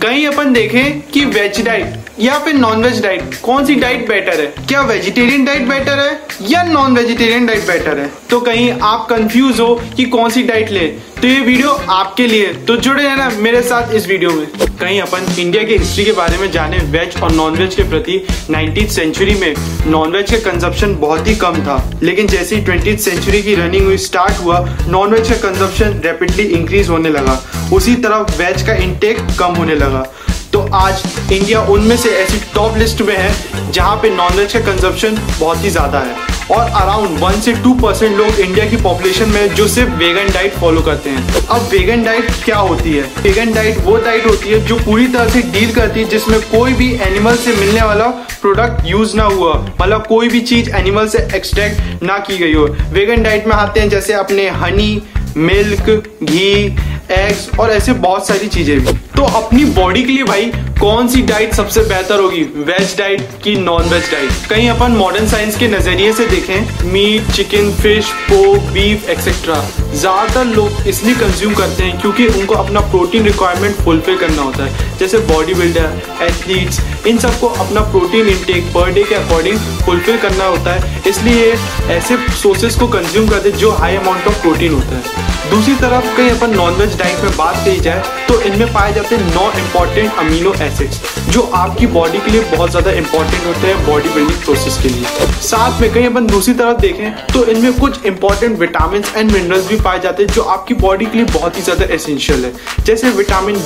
कहीं अपन देखें कि वेज डाइट या फिर नॉन वेज डाइट, कौन सी डाइट बेटर है? क्या वेजिटेरियन डाइट बेटर है या नॉन वेजिटेरियन डाइट बेटर है? तो कहीं आप कंफ्यूज हो कि कौन सी डाइट ले, तो ये वीडियो आपके लिए, तो जुड़े रहना मेरे साथ इस वीडियो में। कहीं अपन इंडिया की हिस्ट्री के बारे में जाने वेज और नॉन वेज के प्रति। 19th सेंचुरी में नॉन वेज का कंजप्शन बहुत ही कम था, लेकिन जैसे ही 20th सेंचुरी की रनिंग हुई स्टार्ट हुआ, नॉन वेज का कंजप्शन रैपिडली इंक्रीज होने लगा, उसी तरह वेज का इंटेक कम होने लगा। तो आज इंडिया उनमें से ऐसी टॉप लिस्ट में है जहां पे नॉनवेज का कंजप्शन बहुत ही ज्यादा है, और अराउंड 1 से 2% लोग इंडिया की पॉपुलेशन में जो सिर्फ वेगन डाइट फॉलो करते हैं। अब वेगन डाइट क्या होती है? वेगन डाइट वो डाइट होती है जो पूरी तरह से डील करती है जिसमें कोई भी एनिमल से मिलने वाला प्रोडक्ट यूज ना हुआ, मतलब कोई भी चीज एनिमल से एक्सट्रैक्ट ना की गई हो। वेगन डाइट में आते हैं जैसे अपने हनी, मिल्क, घी, एग्स और ऐसे बहुत सारी चीजें भी। तो अपनी बॉडी के लिए भाई कौन सी डाइट सबसे बेहतर होगी, वेज डाइट की नॉन वेज डाइट? कहीं अपन मॉडर्न साइंस के नजरिए से देखें, meat, chicken, fish, pork, beef etcetera ज्यादातर लोग इसलिए कंज्यूम करते हैं क्योंकि उनको अपना प्रोटीन रिक्वायरमेंट फुलफिल करना होता है। जैसे बॉडी बिल्डर, एथलीट्स, इन सबको अपना प्रोटीन इंटेक पर डे के अकॉर्डिंग फुलफिल करना होता है, इसलिए ऐसे सोर्सेज को कंज्यूम करते हैं जो हाई अमाउंट ऑफ प्रोटीन होता है। दूसरी तरफ कहीं अपन नॉन वेज डाइट में बात करी जाए तो इनमें पाए जाते हैं 9 इंपॉर्टेंट अमीनो एसिड्स जो आपकी बॉडी के लिए बहुत ज्यादा इंपॉर्टेंट होते हैं बॉडी बिल्डिंग प्रोसेस के लिए। साथ में कहीं अपन दूसरी तरफ देखें तो इनमें कुछ इंपॉर्टेंट विटामिन एंड मिनरल्स भी पाए जाते हैं जो आपकी बॉडी के लिए बहुत ही ज्यादा एसेंशियल है। जैसे विटामिन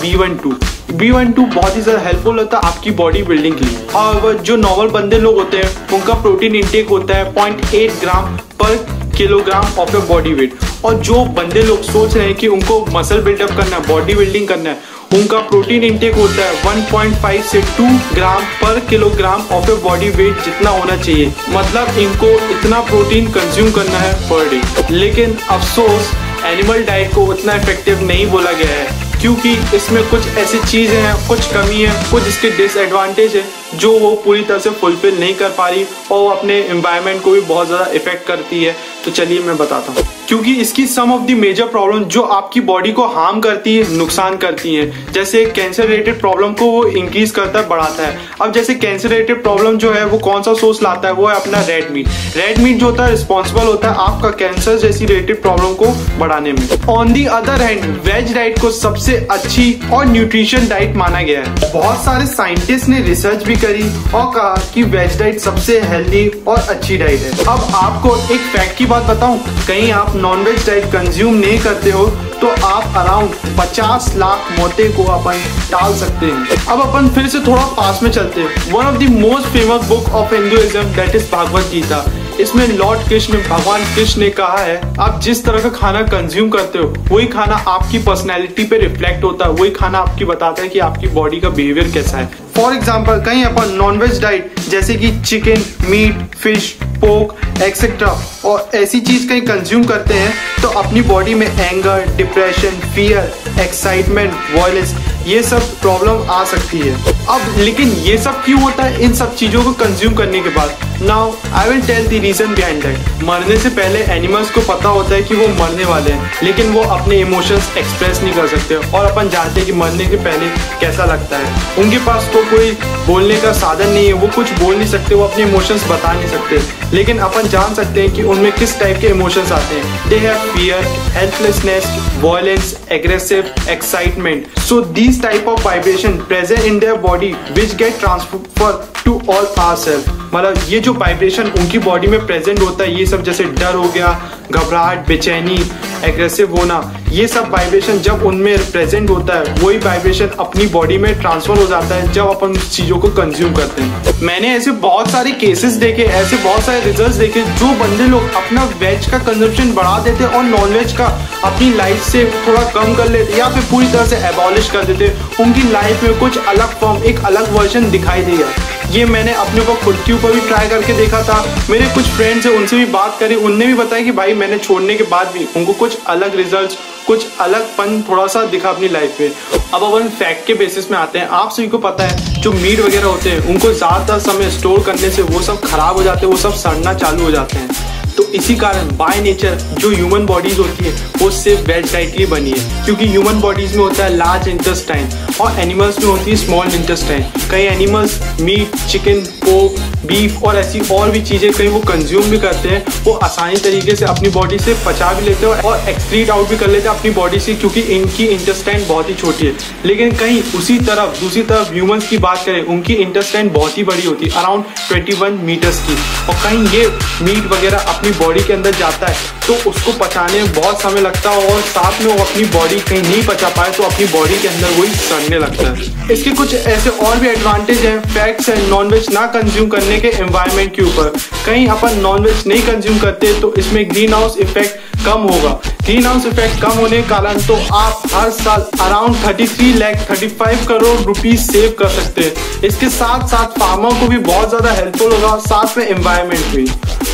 B12 बहुत ही ज्यादा हेल्पफुल होता है आपकी बॉडी बिल्डिंग के लिए। और जो नॉर्मल बंदे लोग होते हैं उनका प्रोटीन इंटेक होता है 0.8 ग्राम पर kilogram of your body weight, और जो बंदे लोग सोच रहे हैं कि उनको मसल बिल्डअप करना है, बॉडी बिल्डिंग करना है, उनका प्रोटीन इंटेक होता है 1.5 से 2 ग्राम पर kilogram of your body weight जितना होना चाहिए। मतलब इनको इतना प्रोटीन कंज्यूम करना है पर डे। लेकिन अफसोस एनिमल डाइट को उतना इफेक्टिव नहीं बोला गया है क्योंकि इसमें कुछ ऐसी चीजें हैं, कुछ कमी है, कुछ इसके डिसएडवांटेज है जो वो पूरी तरह से फुलफिल नहीं कर पा रही और वो अपने एनवायरनमेंट को भी बहुत ज्यादा इफेक्ट करती है। तो चलिए मैं बताता हूँ, क्योंकि इसकी सम ऑफ द मेजर प्रॉब्लम जो आपकी बॉडी को हार्म करती है, नुकसान करती है, जैसे कैंसर रिलेटेड प्रॉब्लम को वो इंक्रीज करता है, बढ़ाता है। अब जैसे कैंसर रिलेटेड प्रॉब्लम जो है वो कौन सा सोर्स लाता है, वो है अपना रेड मीट। रेड मीट जो होता है रिस्पॉन्सिबल होता है आपका कैंसर जैसी रिलेटेड प्रॉब्लम को बढ़ाने में। On the other hand veg diet को सबसे अच्छी और न्यूट्रिशन डाइट माना गया है। बहुत सारे साइंटिस्ट ने रिसर्च भी करी और कहा कि वेज डाइट सबसे हेल्दी और अच्छी डाइट है। अब आपको एक फैक्ट की बात बताऊं, कहीं आप नॉन वेज डाइट कंज्यूम नहीं करते हो तो आप अराउंड 50 लाख मौतें को अपन टाल सकते हैं। अब अपन फिर से थोड़ा पास में चलते हैं। One of the most famous book of Hinduism that is Bhagavad Gita. इसमें लॉर्ड कृष्ण, भगवान कृष्ण ने कहा है आप जिस तरह का खाना कंज्यूम करते हो वही खाना आपकी पर्सनैलिटी पे रिफ्लेक्ट होता है, वही खाना आपकी बताता है कि आपकी बॉडी का बिहेवियर कैसा है। फॉर एग्जाम्पल कहीं अपन नॉनवेज डाइट जैसे कि chicken, meat, fish, pork etcetera और ऐसी चीज कहीं कंज्यूम करते हैं तो अपनी बॉडी में anger, depression, fear, excitement, violence, ये सब प्रॉब्लम आ सकती है। अब लेकिन ये सब क्यों होता है इन सब चीजों को कंज्यूम करने के बाद? Now I will tell the reason behind that. मरने से पहले एनिमल्स को पता होता है कि वो मरने वाले हैं, लेकिन वो अपने इमोशंस एक्सप्रेस नहीं कर सकते, और अपन जानते हैं कि मरने के पहले कैसा लगता है। उनके पास तो कोई बोलने का साधन नहीं है, वो कुछ बोल नहीं सकते, वो अपने इमोशंस बता नहीं सकते, लेकिन अपन जान सकते हैं कि उनमें किस टाइप के इमोशंस आते हैं। They have fear, helplessness, violence, aggressive, excitement. So these type of vibration present in their body which get transfer to all ourself. मतलब ये जो वाइब्रेशन उनकी बॉडी में प्रेजेंट होता है, ये सब जैसे डर हो गया, घबराहट, बेचैनी, एग्रेसिव होना, ये सब वाइब्रेशन जब उनमें प्रेजेंट होता है वही वाइब्रेशन अपनी बॉडी में ट्रांसफर हो जाता है जब अपन उस चीजों को कंज्यूम करते हैं। मैंने ऐसे बहुत सारे केसेस देखे, ऐसे बहुत सारे रिजल्ट्स देखे जो बंदे लोग अपना वेज का कंजम्पशन बढ़ा देते और नॉन वेज का अपनी लाइफ से थोड़ा कम कर लेते या फिर पूरी तरह से एबॉलिश कर देते, उनकी लाइफ में कुछ अलग फॉर्म, एक अलग वर्जन दिखाई देगा। ये मैंने अपने को खुद के ऊपर भी ट्राई करके देखा था। मेरे कुछ फ्रेंड्स हैं उनसे भी बात करी, उनने भी बताया कि भाई मैंने छोड़ने के बाद भी उनको कुछ अलग रिजल्ट्स, कुछ अलगपन थोड़ा सा दिखा अपनी लाइफ में। अब अपन फैक्ट के बेसिस में आते हैं। आप सभी को पता है जो मीट वगैरह होते हैं उनको ज्यादातर समय स्टोर करने से वो सब खराब हो जाते हैं, वो सब सड़ना चालू हो जाते हैं। तो इसी कारण बाय नेचर जो ह्यूमन बॉडीज होती है वो सिर्फ वेज डाइट के लिए बनी है, क्योंकि ह्यूमन बॉडीज में होता है लार्ज इंटेस्टाइन और एनिमल्स में होती है स्मॉल इंटेस्टाइन। कई animals meat, chicken, pork, beef और ऐसी और भी चीजें कहीं वो कंज्यूम भी करते हैं, वो आसानी तरीके से अपनी बॉडी से पचा भी लेते हैं और एक्सक्रीट आउट भी कर लेते हैं अपनी बॉडी से, क्योंकि इनकी इंटेस्टाइन बहुत ही छोटी है। लेकिन कहीं दूसरी तरफ ह्यूमंस की बात करें, उनकी इंटेस्टाइन बहुत ही बड़ी होती है, अराउंड 21 मीटर्स की, और कहीं ये मीट वगैरह अपनी बॉडी के अंदर जाता है तो उसको पचाने में बहुत समय लगता है, और साथ में वो अपनी बॉडी कहीं नहीं पचा पाए तो अपनी बॉडी के अंदर वही सड़ने लगता है। इसके कुछ ऐसे और भी एडवांटेज हैं, फैक्ट्स हैं नॉनवेज ना कंज्यूम करने के एनवायरनमेंट के ऊपर। कहीं अपन नॉनवेज नहीं कंज्यूम करते तो इसमें ग्रीन हाउस इफेक्ट कम होगा। ग्रीन हाउस इफेक्ट कम होने के कारण तो आप हर साल अराउंड 33 करोड़ रुपीज सेव कर सकते हैं। इसके साथ साथ फार्मर को भी बहुत ज्यादा हेल्पफुल होगा, साथ में एनवायरनमेंट भी।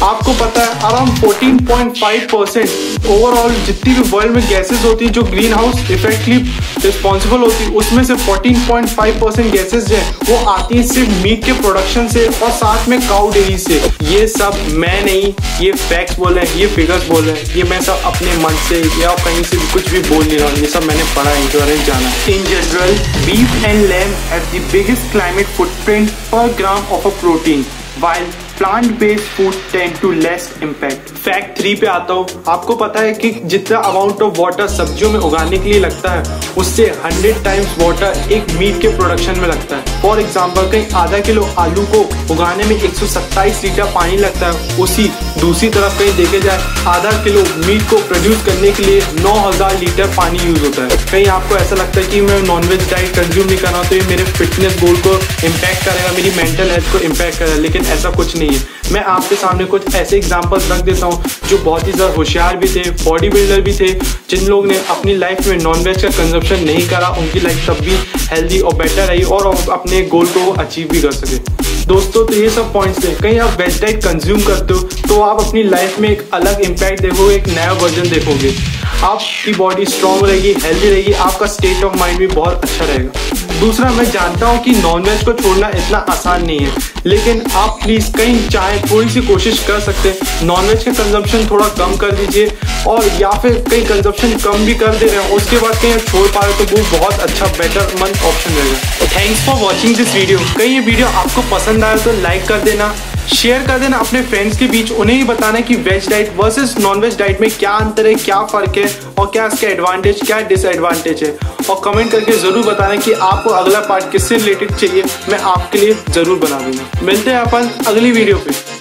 आपको पता है अराउंड 14.5% ओवरऑल जितनी भी वर्ल्ड में गैसेस होती है जो ग्रीन हाउस इफेक्ट के लिए रिस्पॉन्सिबल होती है, उसमें से 14.5% गैसेस जो है वो आती है सिर्फ मीट के प्रोडक्शन से और साथ में काउ डेयरी से। ये सब मैं नहीं, ये फैक्ट्स बोल रहे हैं, ये फिगर्स बोल रहे हैं, ये मैं सब अपने मन से या कहीं से कुछ भी बोल नहीं रहा हूँ, ये सब मैंने पढ़ा है, जाना। In general beef and lamb have the biggest climate footprint per gram of a protein, while plant-based food tend to less impact। Fact 3 पे आता हूँ। आपको पता है कि जितना अमाउंट ऑफ वाटर सब्जियों में उगाने के लिए लगता है उससे 100 टाइम्स वाटर एक मीट के प्रोडक्शन में लगता है। फॉर एग्जाम्पल कहीं आधा किलो आलू को उगाने में 127 लीटर पानी लगता है, उसी दूसरी तरफ कहीं देखे जाए आधा किलो मीट को प्रोड्यूस करने के लिए 9000 लीटर पानी यूज होता है। कहीं आपको ऐसा लगता है कि मैं नॉनवेज डाइट कंज्यूम नहीं कर रहा हूँ तो ये मेरे फिटनेस गोल को इम्पैक्ट करेगा, मेरी मेंटल हेल्थ को इम्पैक्ट करेगा, लेकिन ऐसा कुछ नहीं है। मैं आपके सामने कुछ ऐसे एग्जांपल्स रख देता हूँ जो बहुत ही ज्यादा होशियार भी थे, बॉडी बिल्डर भी थे, जिन लोग ने अपनी लाइफ में नॉनवेज का कंजप्शन नहीं करा, उनकी लाइफ तब भी हेल्दी और बेटर रही और अपने गोल को अचीव भी कर सके। दोस्तों तो ये सब पॉइंट्स थे। कहीं आप वेज डाइट कंज्यूम करते हो तो आप अपनी लाइफ में एक अलग इम्पैक्ट देखोगे, एक नया वर्जन देखोगे, आपकी बॉडी स्ट्रांग रहेगी, हेल्दी रहेगी, आपका स्टेट ऑफ माइंड भी बहुत अच्छा रहेगा। दूसरा, मैं जानता हूँ कि नॉनवेज को छोड़ना इतना आसान नहीं है, लेकिन आप प्लीज कहीं चाहे थोड़ी सी कोशिश कर सकते हैं, नॉनवेज का कंजप्शन थोड़ा कम कर दीजिए, और या फिर कहीं कंजप्शन कम भी कर दे रहे हैं उसके बाद कहीं छोड़ पा रहे तो वो बहुत अच्छा बेटर मंथ ऑप्शन रहेगा। Thanks for watching this video. कहीं ये वीडियो आपको पसंद आया तो लाइक कर देना, शेयर कर देना अपने फ्रेंड्स के बीच, उन्हें ही बताना कि veg diet versus non veg diet में क्या अंतर है, क्या फर्क है और क्या इसका एडवांटेज क्या डिसएडवांटेज है, और कमेंट करके जरूर बताना कि आपको अगला पार्ट किससे रिलेटेड चाहिए, मैं आपके लिए जरूर बना दूंगा। मिलते हैं अपन अगली वीडियो पे।